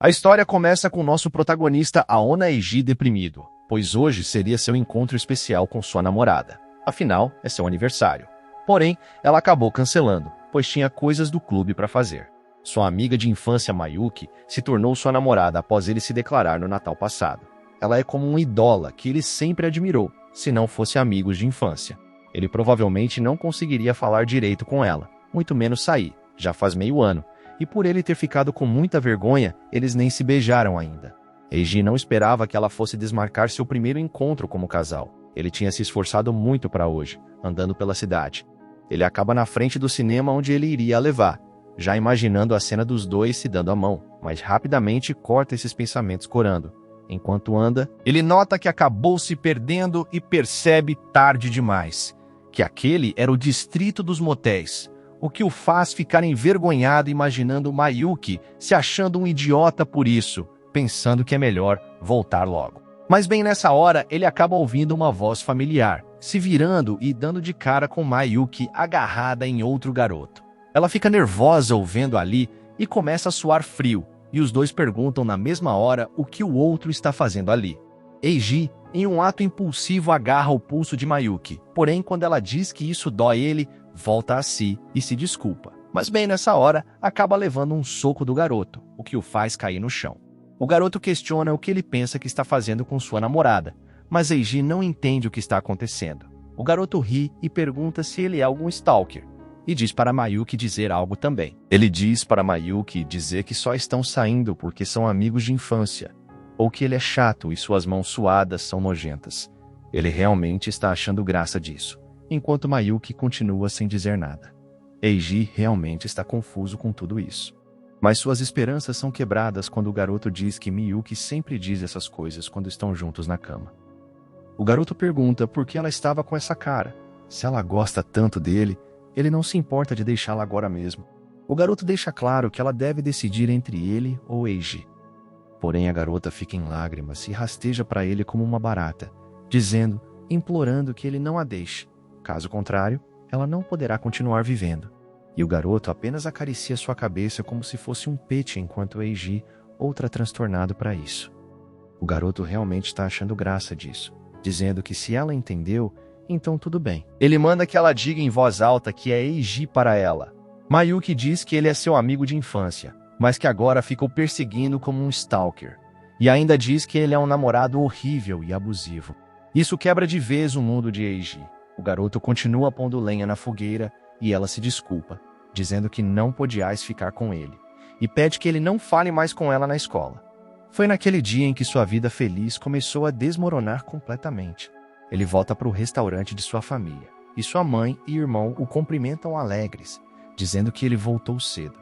A história começa com nosso protagonista Aona Eiji deprimido, pois hoje seria seu encontro especial com sua namorada. Afinal, é seu aniversário. Porém, ela acabou cancelando, pois tinha coisas do clube para fazer. Sua amiga de infância Mayuki se tornou sua namorada após ele se declarar no Natal passado. Ela é como um idola que ele sempre admirou, se não fosse amigos de infância. Ele provavelmente não conseguiria falar direito com ela, muito menos sair, já faz meio ano, e por ele ter ficado com muita vergonha, eles nem se beijaram ainda. Eiji não esperava que ela fosse desmarcar seu primeiro encontro como casal. Ele tinha se esforçado muito para hoje, andando pela cidade. Ele acaba na frente do cinema onde ele iria a levar, já imaginando a cena dos dois se dando a mão, mas rapidamente corta esses pensamentos corando. Enquanto anda, ele nota que acabou se perdendo e percebe tarde demais que aquele era o distrito dos motéis, o que o faz ficar envergonhado imaginando Mayuki se achando um idiota por isso, pensando que é melhor voltar logo. Mas bem nessa hora, ele acaba ouvindo uma voz familiar, se virando e dando de cara com Mayuki agarrada em outro garoto. Ela fica nervosa ouvindo ali e começa a suar frio, e os dois perguntam na mesma hora o que o outro está fazendo ali. Eiji, em um ato impulsivo, agarra o pulso de Mayuki, porém quando ela diz que isso dói ele, volta a si e se desculpa. Mas bem nessa hora, acaba levando um soco do garoto, o que o faz cair no chão. O garoto questiona o que ele pensa que está fazendo com sua namorada, mas Eiji não entende o que está acontecendo. O garoto ri e pergunta se ele é algum stalker, e diz para Mayuki dizer algo também. Ele diz para Mayuki dizer que só estão saindo porque são amigos de infância, ou que ele é chato e suas mãos suadas são nojentas. Ele realmente está achando graça disso, enquanto Mayuki continua sem dizer nada. Eiji realmente está confuso com tudo isso. Mas suas esperanças são quebradas quando o garoto diz que Miyuki sempre diz essas coisas quando estão juntos na cama. O garoto pergunta por que ela estava com essa cara. Se ela gosta tanto dele, ele não se importa de deixá-la agora mesmo. O garoto deixa claro que ela deve decidir entre ele ou Eiji. Porém, a garota fica em lágrimas e rasteja para ele como uma barata, dizendo, implorando que ele não a deixe. Caso contrário, ela não poderá continuar vivendo. E o garoto apenas acaricia sua cabeça como se fosse um pet enquanto Eiji, outra transtornado para isso. O garoto realmente está achando graça disso, dizendo que se ela entendeu, então tudo bem. Ele manda que ela diga em voz alta que é Eiji para ela. Mayuki diz que ele é seu amigo de infância, mas que agora fica o perseguindo como um stalker. E ainda diz que ele é um namorado horrível e abusivo. Isso quebra de vez o mundo de Eiji. O garoto continua pondo lenha na fogueira e ela se desculpa, dizendo que não podiais ficar com ele, e pede que ele não fale mais com ela na escola. Foi naquele dia em que sua vida feliz começou a desmoronar completamente. Ele volta para o restaurante de sua família, e sua mãe e irmão o cumprimentam alegres, dizendo que ele voltou cedo.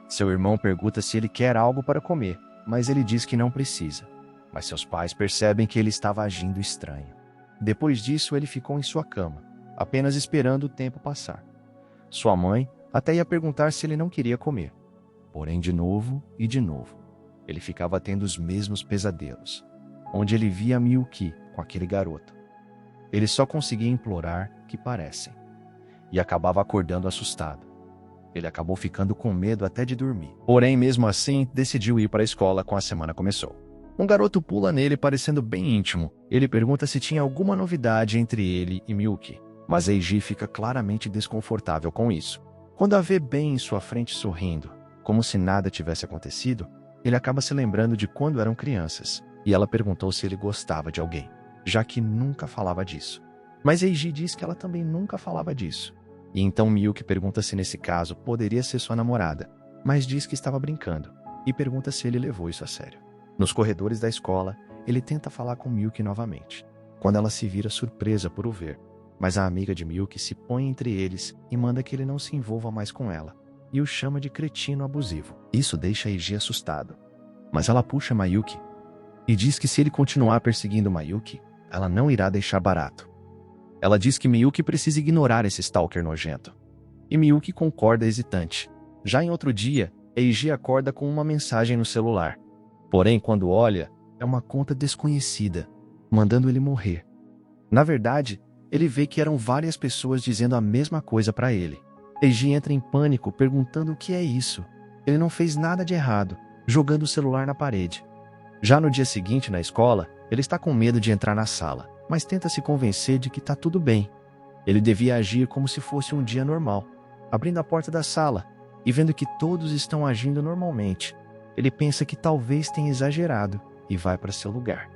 Seu irmão pergunta se ele quer algo para comer, mas ele diz que não precisa. Mas seus pais percebem que ele estava agindo estranho. Depois disso, ele ficou em sua cama, apenas esperando o tempo passar. Sua mãe até ia perguntar se ele não queria comer. Porém, de novo e de novo, ele ficava tendo os mesmos pesadelos, onde ele via Miyuki com aquele garoto. Ele só conseguia implorar que parecem, e acabava acordando assustado. Ele acabou ficando com medo até de dormir. Porém, mesmo assim, decidiu ir para a escola quando a semana começou. Um garoto pula nele parecendo bem íntimo. Ele pergunta se tinha alguma novidade entre ele e Miyuki, mas Eiji fica claramente desconfortável com isso. Quando a vê bem em sua frente sorrindo, como se nada tivesse acontecido, ele acaba se lembrando de quando eram crianças, e ela perguntou se ele gostava de alguém, já que nunca falava disso. Mas Eiji diz que ela também nunca falava disso. E então Miyuki pergunta se nesse caso poderia ser sua namorada, mas diz que estava brincando, e pergunta se ele levou isso a sério. Nos corredores da escola, ele tenta falar com Miyuki novamente, quando ela se vira surpresa por o ver, mas a amiga de Miyuki se põe entre eles e manda que ele não se envolva mais com ela, e o chama de cretino abusivo. Isso deixa Eiji assustado, mas ela puxa Mayuki e diz que se ele continuar perseguindo Mayuki, ela não irá deixar barato. Ela diz que Miyuki precisa ignorar esse stalker nojento. E Miyuki concorda hesitante. Já em outro dia, Eiji acorda com uma mensagem no celular. Porém, quando olha, é uma conta desconhecida, mandando ele morrer. Na verdade, ele vê que eram várias pessoas dizendo a mesma coisa para ele. Eiji entra em pânico, perguntando o que é isso. Ele não fez nada de errado, jogando o celular na parede. Já no dia seguinte, na escola, ele está com medo de entrar na sala, mas tenta se convencer de que está tudo bem. Ele devia agir como se fosse um dia normal, abrindo a porta da sala e vendo que todos estão agindo normalmente. Ele pensa que talvez tenha exagerado e vai para seu lugar.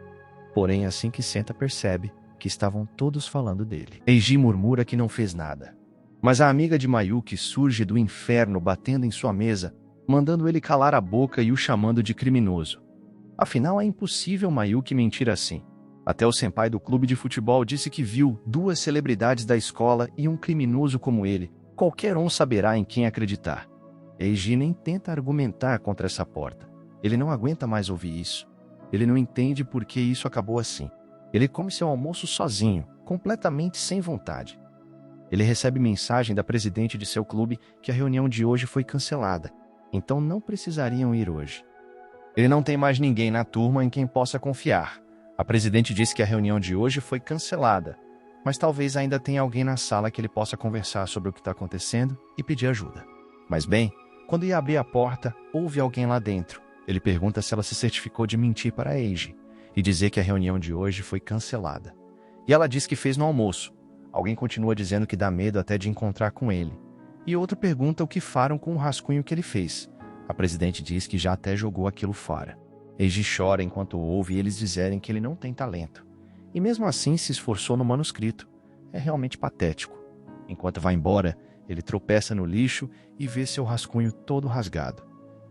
Porém, assim que senta, percebe que estavam todos falando dele. Eiji murmura que não fez nada. Mas a amiga de Mayuki surge do inferno batendo em sua mesa, mandando ele calar a boca e o chamando de criminoso. Afinal, é impossível Mayuki mentir assim. Até o senpai do clube de futebol disse que viu 2 celebridades da escola e um criminoso como ele. Qualquer um saberá em quem acreditar. Eiji nem tenta argumentar contra essa porta. Ele não aguenta mais ouvir isso. Ele não entende por que isso acabou assim. Ele come seu almoço sozinho, completamente sem vontade. Ele recebe mensagem da presidente de seu clube que a reunião de hoje foi cancelada, então não precisariam ir hoje. Ele não tem mais ninguém na turma em quem possa confiar. A presidente disse que a reunião de hoje foi cancelada, mas talvez ainda tenha alguém na sala que ele possa conversar sobre o que está acontecendo e pedir ajuda. Mas bem, quando ia abrir a porta, houve alguém lá dentro. Ele pergunta se ela se certificou de mentir para Eiji e dizer que a reunião de hoje foi cancelada. E ela diz que fez no almoço. Alguém continua dizendo que dá medo até de encontrar com ele. E outro pergunta o que faram com o rascunho que ele fez. A presidente diz que já até jogou aquilo fora. Eiji chora enquanto ouve eles dizerem que ele não tem talento. E mesmo assim se esforçou no manuscrito. É realmente patético. Enquanto vai embora, ele tropeça no lixo e vê seu rascunho todo rasgado.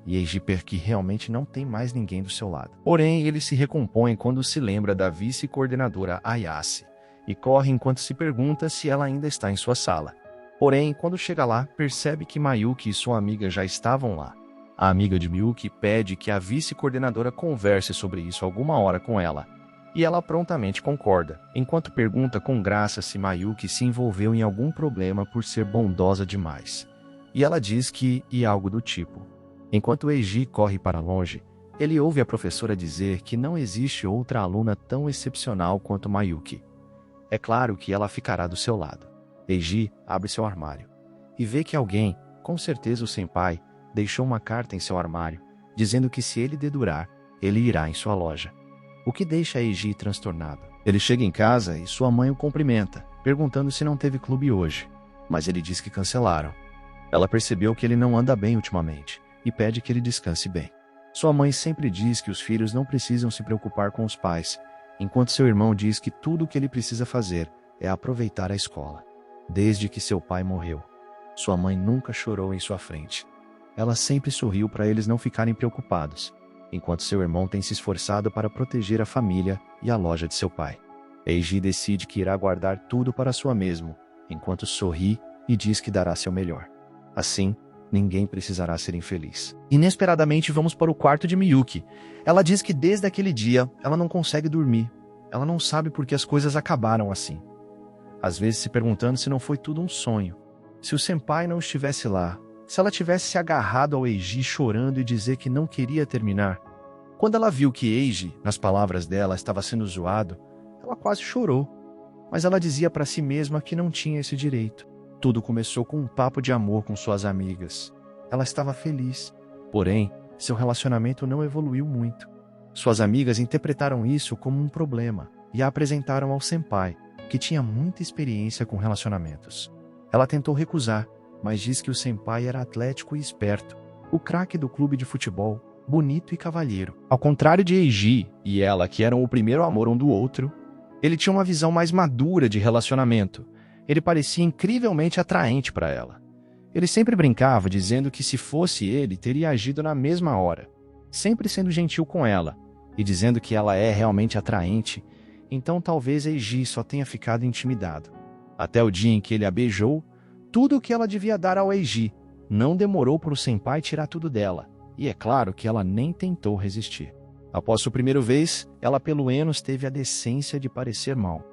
E Eiji percebe que realmente não tem mais ninguém do seu lado. Porém, ele se recompõe quando se lembra da vice-coordenadora Ayase e corre enquanto se pergunta se ela ainda está em sua sala. Porém, quando chega lá, percebe que Mayuki e sua amiga já estavam lá. A amiga de Miyuki pede que a vice-coordenadora converse sobre isso alguma hora com ela, e ela prontamente concorda, enquanto pergunta com graça se Mayuki se envolveu em algum problema por ser bondosa demais. E ela diz que e algo do tipo. Enquanto Eiji corre para longe, ele ouve a professora dizer que não existe outra aluna tão excepcional quanto Mayuki. É claro que ela ficará do seu lado. Eiji abre seu armário e vê que alguém, com certeza o senpai, deixou uma carta em seu armário, dizendo que se ele dedurar, ele irá em sua loja. O que deixa Eiji transtornado. Ele chega em casa e sua mãe o cumprimenta, perguntando se não teve clube hoje, mas ele diz que cancelaram. Ela percebeu que ele não anda bem ultimamente e pede que ele descanse bem. Sua mãe sempre diz que os filhos não precisam se preocupar com os pais, enquanto seu irmão diz que tudo o que ele precisa fazer é aproveitar a escola. Desde que seu pai morreu, sua mãe nunca chorou em sua frente. Ela sempre sorriu para eles não ficarem preocupados, enquanto seu irmão tem se esforçado para proteger a família e a loja de seu pai. Eiji decide que irá guardar tudo para sua mesmo, enquanto sorri e diz que dará seu melhor. Assim, ninguém precisará ser infeliz. Inesperadamente, vamos para o quarto de Miyuki. Ela diz que desde aquele dia, ela não consegue dormir. Ela não sabe por que as coisas acabaram assim. Às vezes se perguntando se não foi tudo um sonho. Se o senpai não estivesse lá, se ela tivesse se agarrado ao Eiji chorando e dizer que não queria terminar. Quando ela viu que Eiji, nas palavras dela, estava sendo zoado, ela quase chorou. Mas ela dizia para si mesma que não tinha esse direito. Tudo começou com um papo de amor com suas amigas. Ela estava feliz. Porém, seu relacionamento não evoluiu muito. Suas amigas interpretaram isso como um problema e a apresentaram ao senpai, que tinha muita experiência com relacionamentos. Ela tentou recusar, mas diz que o senpai era atlético e esperto, o craque do clube de futebol, bonito e cavalheiro. Ao contrário de Eiji e ela, que eram o primeiro amor um do outro, ele tinha uma visão mais madura de relacionamento. Ele parecia incrivelmente atraente para ela. Ele sempre brincava dizendo que se fosse ele, teria agido na mesma hora, sempre sendo gentil com ela e dizendo que ela é realmente atraente, então talvez Eiji só tenha ficado intimidado. Até o dia em que ele a beijou, tudo o que ela devia dar ao Eiji não demorou para o senpai tirar tudo dela, e é claro que ela nem tentou resistir. Após sua primeira vez, ela pelo menos teve a decência de parecer mal,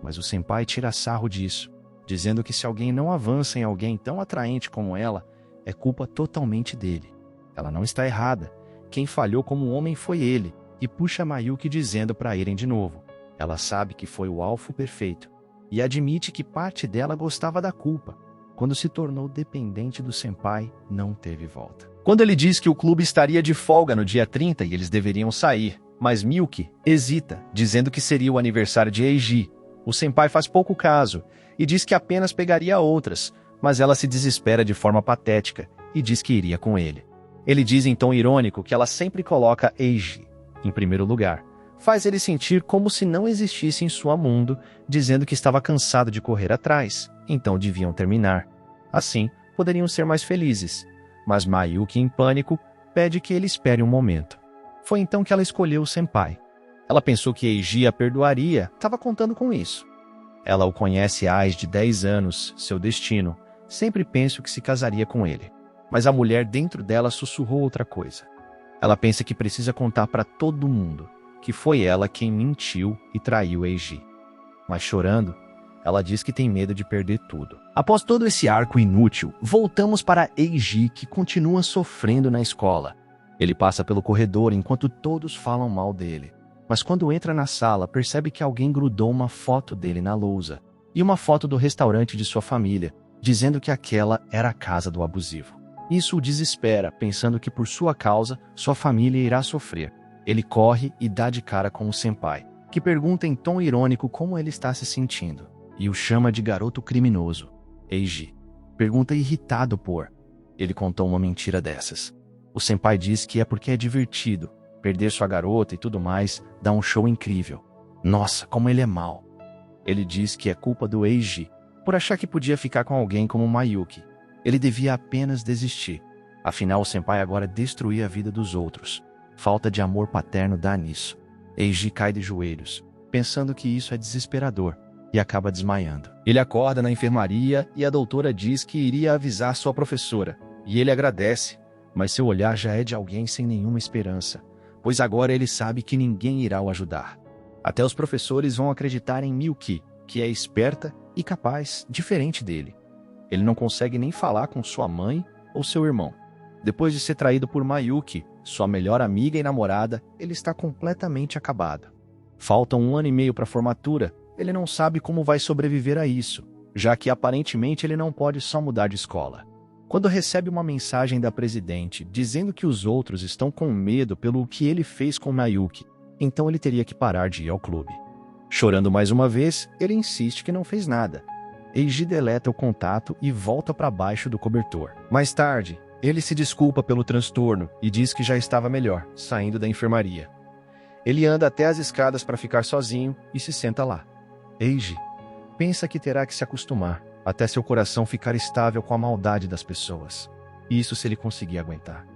mas o senpai tira sarro disso, dizendo que se alguém não avança em alguém tão atraente como ela, é culpa totalmente dele. Ela não está errada. Quem falhou como homem foi ele, e puxa Mayuki dizendo para irem de novo. Ela sabe que foi o alvo perfeito, e admite que parte dela gostava da culpa. Quando se tornou dependente do senpai, não teve volta. Quando ele diz que o clube estaria de folga no dia 30 e eles deveriam sair, mas Milky hesita, dizendo que seria o aniversário de Eiji. O senpai faz pouco caso e diz que apenas pegaria outras, mas ela se desespera de forma patética e diz que iria com ele. Ele diz em tom irônico que ela sempre coloca Eiji em primeiro lugar. Faz ele sentir como se não existisse em seu mundo, dizendo que estava cansado de correr atrás, então deviam terminar. Assim, poderiam ser mais felizes. Mas Mayuki, em pânico, pede que ele espere um momento. Foi então que ela escolheu o senpai. Ela pensou que Eiji a perdoaria, estava contando com isso. Ela o conhece há mais de 10 anos, seu destino. Sempre penso que se casaria com ele. Mas a mulher dentro dela sussurrou outra coisa. Ela pensa que precisa contar para todo mundo que foi ela quem mentiu e traiu Eiji. Mas chorando, ela diz que tem medo de perder tudo. Após todo esse arco inútil, voltamos para Eiji, que continua sofrendo na escola. Ele passa pelo corredor enquanto todos falam mal dele. Mas quando entra na sala, percebe que alguém grudou uma foto dele na lousa e uma foto do restaurante de sua família, dizendo que aquela era a casa do abusivo. Isso o desespera, pensando que por sua causa, sua família irá sofrer. Ele corre e dá de cara com o senpai, que pergunta em tom irônico como ele está se sentindo, e o chama de garoto criminoso. Eiji pergunta irritado por ele contou uma mentira dessas. O senpai diz que é porque é divertido, perder sua garota e tudo mais, dá um show incrível. Nossa, como ele é mau. Ele diz que é culpa do Eiji, por achar que podia ficar com alguém como Mayuki. Ele devia apenas desistir. Afinal, o senpai agora destruía a vida dos outros. Falta de amor paterno dá nisso. Eiji cai de joelhos, pensando que isso é desesperador, e acaba desmaiando. Ele acorda na enfermaria e a doutora diz que iria avisar sua professora, e ele agradece, mas seu olhar já é de alguém sem nenhuma esperança, pois agora ele sabe que ninguém irá o ajudar. Até os professores vão acreditar em Milky, que é esperta e capaz, diferente dele. Ele não consegue nem falar com sua mãe ou seu irmão. Depois de ser traído por Mayuki, sua melhor amiga e namorada, ele está completamente acabado. Falta 1 ano e meio para a formatura, ele não sabe como vai sobreviver a isso, já que aparentemente ele não pode só mudar de escola. Quando recebe uma mensagem da presidente dizendo que os outros estão com medo pelo que ele fez com Mayuki, então ele teria que parar de ir ao clube. Chorando mais uma vez, ele insiste que não fez nada. Eiji deleta o contato e volta para baixo do cobertor. Mais tarde, ele se desculpa pelo transtorno e diz que já estava melhor, saindo da enfermaria. Ele anda até as escadas para ficar sozinho e se senta lá. Eiji pensa que terá que se acostumar, até seu coração ficar estável com a maldade das pessoas. Isso se ele conseguir aguentar.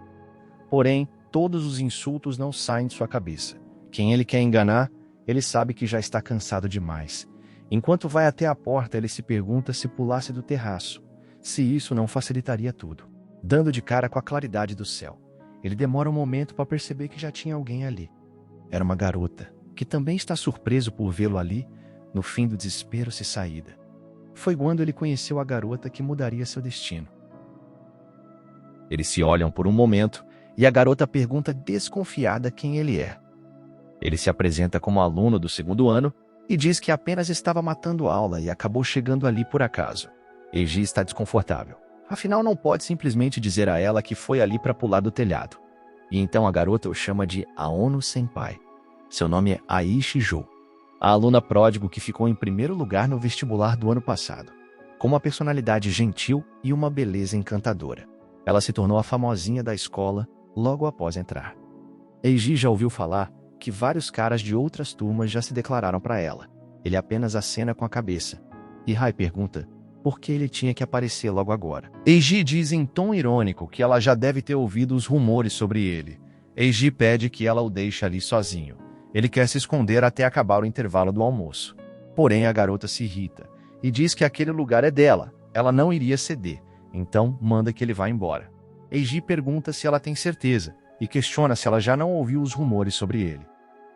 Porém, todos os insultos não saem de sua cabeça. Quem ele quer enganar, ele sabe que já está cansado demais. Enquanto vai até a porta, ele se pergunta se pulasse do terraço, se isso não facilitaria tudo. Dando de cara com a claridade do céu, ele demora um momento para perceber que já tinha alguém ali. Era uma garota, que também está surpreso por vê-lo ali, no fim do desespero se saída. Foi quando ele conheceu a garota que mudaria seu destino. Eles se olham por um momento e a garota pergunta desconfiada quem ele é. Ele se apresenta como aluno do 2º ano e diz que apenas estava matando aula e acabou chegando ali por acaso. Eiji está desconfortável. Afinal, não pode simplesmente dizer a ela que foi ali para pular do telhado. E então a garota o chama de Aono Senpai. Seu nome é Aishi Jo, a aluna pródigo que ficou em primeiro lugar no vestibular do ano passado. Com uma personalidade gentil e uma beleza encantadora, ela se tornou a famosinha da escola logo após entrar. Eiji já ouviu falar que vários caras de outras turmas já se declararam para ela. Ele apenas acena com a cabeça. E Hai pergunta por que ele tinha que aparecer logo agora. Eiji diz em tom irônico que ela já deve ter ouvido os rumores sobre ele. Eiji pede que ela o deixe ali sozinho. Ele quer se esconder até acabar o intervalo do almoço. Porém, a garota se irrita e diz que aquele lugar é dela. Ela não iria ceder, então manda que ele vá embora. Eiji pergunta se ela tem certeza e questiona se ela já não ouviu os rumores sobre ele.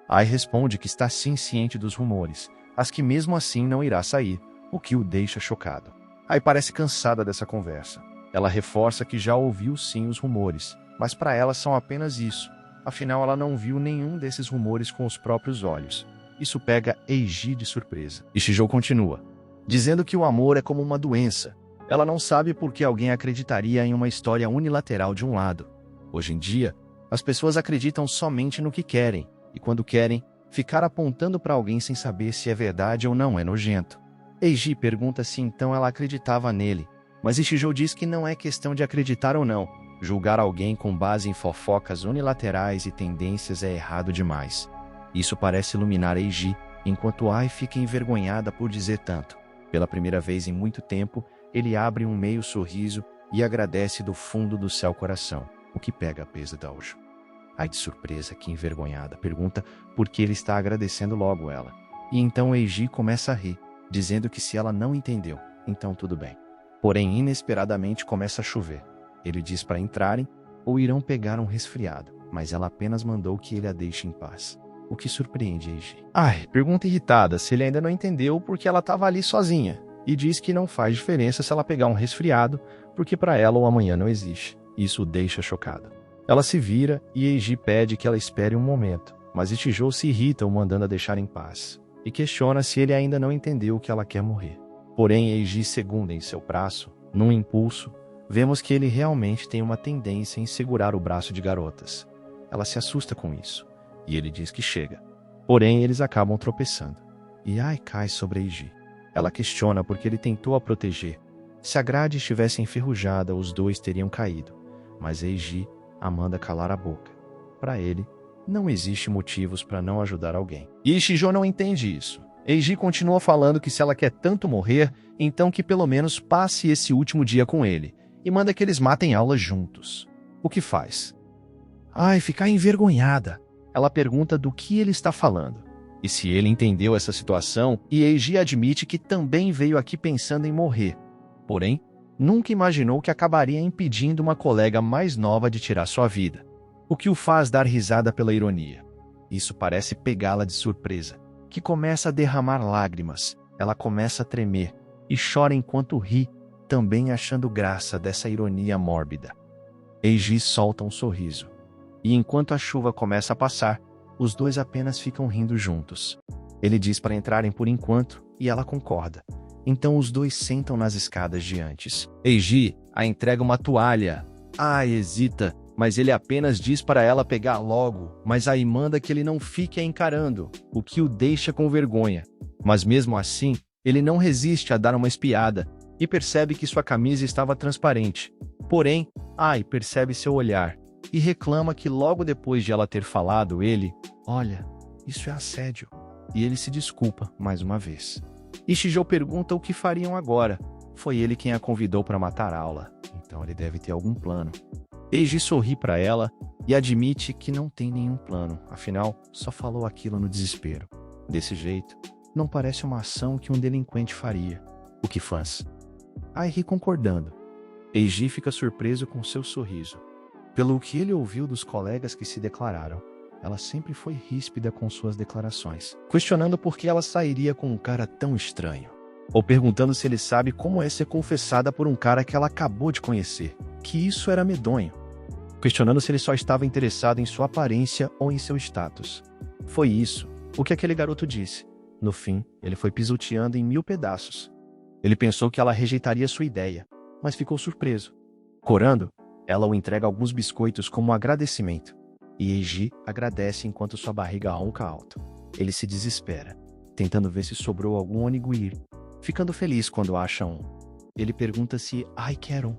Ai responde que está sim ciente dos rumores, mas que mesmo assim não irá sair, o que o deixa chocado. Ai parece cansada dessa conversa. Ela reforça que já ouviu sim os rumores, mas para ela são apenas isso. Afinal, ela não viu nenhum desses rumores com os próprios olhos. Isso pega Eiji de surpresa. E Shijou continua, dizendo que o amor é como uma doença. Ela não sabe por que alguém acreditaria em uma história unilateral de um lado. Hoje em dia, as pessoas acreditam somente no que querem, e quando querem, ficar apontando para alguém sem saber se é verdade ou não é nojento. Eiji pergunta se então ela acreditava nele, mas Ichijou diz que não é questão de acreditar ou não. Julgar alguém com base em fofocas unilaterais e tendências é errado demais. Isso parece iluminar Eiji, enquanto Ai fica envergonhada por dizer tanto. Pela primeira vez em muito tempo, ele abre um meio sorriso e agradece do fundo do seu coração, o que pega a peso da Ojo. Ai, de surpresa, que envergonhada, pergunta por que ele está agradecendo logo ela. E então Eiji começa a rir, dizendo que se ela não entendeu, então tudo bem. Porém, inesperadamente começa a chover. Ele diz para entrarem ou irão pegar um resfriado, mas ela apenas mandou que ele a deixe em paz. O que surpreende Eiji. Ai, pergunta irritada se ele ainda não entendeu porque ela estava ali sozinha, e diz que não faz diferença se ela pegar um resfriado, porque para ela o amanhã não existe. Isso o deixa chocado. Ela se vira e Eiji pede que ela espere um momento, mas Ichijou se irrita o mandando a deixar em paz, e questiona se ele ainda não entendeu que ela quer morrer. Porém, Eiji segunda em seu braço, num impulso, vemos que ele realmente tem uma tendência em segurar o braço de garotas. Ela se assusta com isso, e ele diz que chega. Porém, eles acabam tropeçando, e Ai cai sobre Eiji. Ela questiona porque ele tentou a proteger. Se a grade estivesse enferrujada, os dois teriam caído, mas Eiji a manda calar a boca. Para ele, não existe motivos para não ajudar alguém. E Ichijou não entende isso. Eiji continua falando que se ela quer tanto morrer, então que pelo menos passe esse último dia com ele, e manda que eles matem aula juntos. O que faz? Ai, ficar envergonhada. Ela pergunta do que ele está falando, e se ele entendeu essa situação, e Eiji admite que também veio aqui pensando em morrer. Porém, nunca imaginou que acabaria impedindo uma colega mais nova de tirar sua vida, o que o faz dar risada pela ironia. Isso parece pegá-la de surpresa, que começa a derramar lágrimas. Ela começa a tremer e chora enquanto ri, também achando graça dessa ironia mórbida. Eiji solta um sorriso, e enquanto a chuva começa a passar, os dois apenas ficam rindo juntos. Ele diz para entrarem por enquanto, e ela concorda. Então os dois sentam nas escadas de antes. Eiji a entrega uma toalha. Ai hesita, mas ele apenas diz para ela pegar logo, mas aí manda que ele não fique a encarando, o que o deixa com vergonha. Mas mesmo assim, ele não resiste a dar uma espiada, e percebe que sua camisa estava transparente. Porém, Ai percebe seu olhar, e reclama que logo depois de ela ter falado, ele, olha, isso é assédio. E ele se desculpa mais uma vez. Ichijou pergunta o que fariam agora. Foi ele quem a convidou para matar a aula, então ele deve ter algum plano. Eiji sorri para ela e admite que não tem nenhum plano, afinal, só falou aquilo no desespero. Desse jeito, não parece uma ação que um delinquente faria. O que faz? Ai ri concordando. Eiji fica surpreso com seu sorriso. Pelo que ele ouviu dos colegas que se declararam, ela sempre foi ríspida com suas declarações, questionando por que ela sairia com um cara tão estranho, ou perguntando se ele sabe como é ser confessada por um cara que ela acabou de conhecer, que isso era medonho, questionando se ele só estava interessado em sua aparência ou em seu status. Foi isso o que aquele garoto disse. No fim, ele foi pisoteando em 1000 pedaços. Ele pensou que ela rejeitaria sua ideia, mas ficou surpreso. Corando, ela o entrega alguns biscoitos como agradecimento. E Eiji agradece enquanto sua barriga ronca alto. Ele se desespera, tentando ver se sobrou algum onigiri, ficando feliz quando acha um. Ele pergunta se Ai quer um,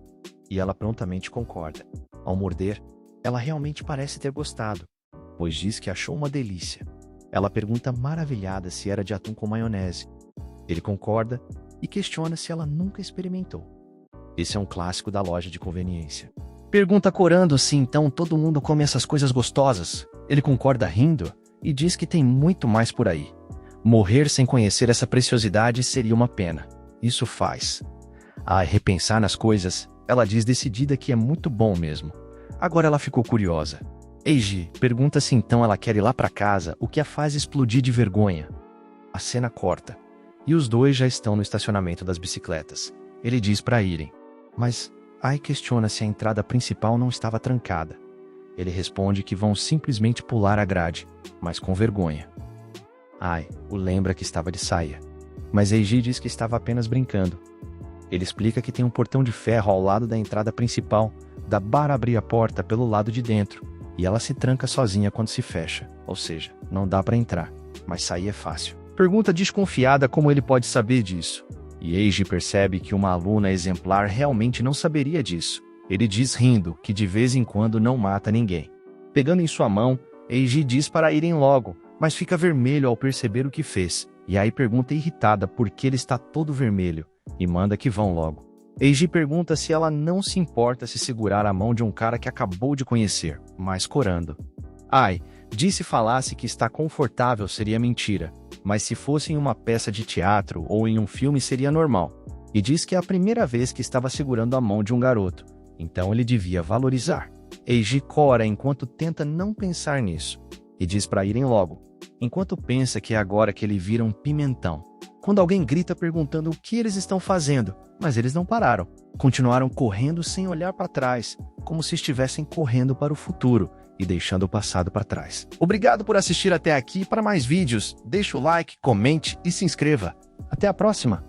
e ela prontamente concorda. Ao morder, ela realmente parece ter gostado, pois diz que achou uma delícia. Ela pergunta maravilhada se era de atum com maionese. Ele concorda e questiona se ela nunca experimentou. Esse é um clássico da loja de conveniência. Pergunta corando se então todo mundo come essas coisas gostosas. Ele concorda rindo e diz que tem muito mais por aí. Morrer sem conhecer essa preciosidade seria uma pena. Isso faz. A repensar nas coisas, ela diz decidida que é muito bom mesmo. Agora ela ficou curiosa. Eiji pergunta se então ela quer ir lá para casa, o que a faz explodir de vergonha. A cena corta, e os dois já estão no estacionamento das bicicletas. Ele diz para irem, mas Ai questiona se a entrada principal não estava trancada. Ele responde que vão simplesmente pular a grade, mas com vergonha. Ai o lembra que estava de saia, mas Eiji diz que estava apenas brincando. Ele explica que tem um portão de ferro ao lado da entrada principal, dá para abrir a porta pelo lado de dentro, e ela se tranca sozinha quando se fecha, ou seja, não dá para entrar, mas sair é fácil. Pergunta desconfiada como ele pode saber disso, e Eiji percebe que uma aluna exemplar realmente não saberia disso. Ele diz rindo que de vez em quando não mata ninguém. Pegando em sua mão, Eiji diz para irem logo, mas fica vermelho ao perceber o que fez, e aí pergunta irritada por que ele está todo vermelho, e manda que vão logo. Eiji pergunta se ela não se importa se segurar a mão de um cara que acabou de conhecer, mas corando. Ai, disse falasse que está confortável seria mentira, mas se fosse em uma peça de teatro ou em um filme seria normal. E diz que é a primeira vez que estava segurando a mão de um garoto, então ele devia valorizar. Eiji cora enquanto tenta não pensar nisso, e diz para irem logo, enquanto pensa que é agora que ele vira um pimentão. Quando alguém grita perguntando o que eles estão fazendo, mas eles não pararam. Continuaram correndo sem olhar para trás, como se estivessem correndo para o futuro e deixando o passado para trás. Obrigado por assistir até aqui. Para mais vídeos, deixe o like, comente e se inscreva. Até a próxima!